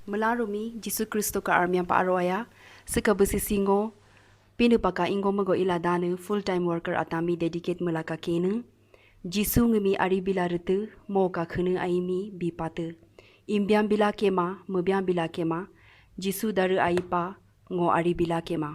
Melarumi Jesu Kristo ka armian pa aroya seka besi singo pinu paka ingo mago iladane full time worker atami dedicate melaka kene Jesu Ngiimi Ari Bila Riitii mo ka khune aimi bipate imbiam bila kema mebiam bila kema Jesu daru aipa ngo Ari Bila kema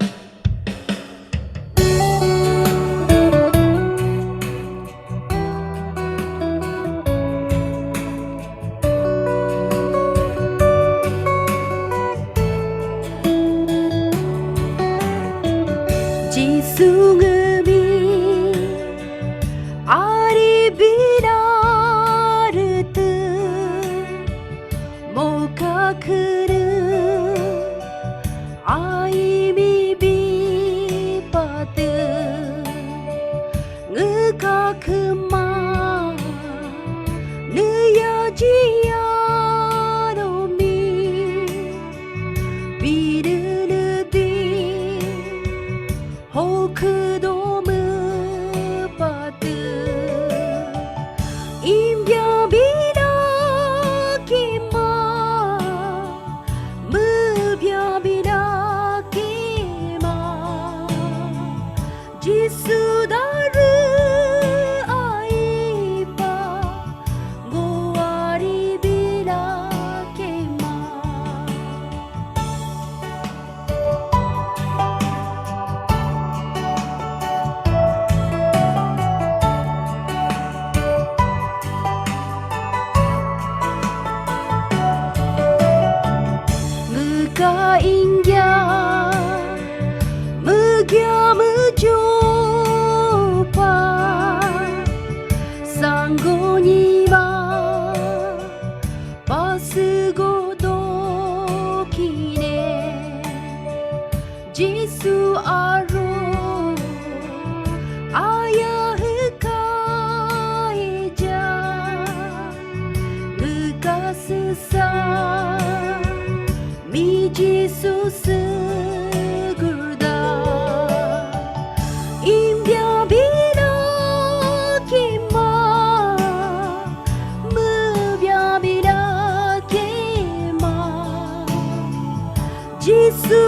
Jesu Ngiimi Ari Bila Riitii mo ka khune aimi bipate ngka khma nuya jia do mi bidulati ho khudo me pate imbya bina kima mebya bina kima Jesu daru aipa ngo Ari Bila kema Ngka ingya megya mejopa sanggo nyima pasigo dokine Jesu aro ayah kaeja ngka sesa mi Jesu segurda imbya bina kima mebya bina kema Jesu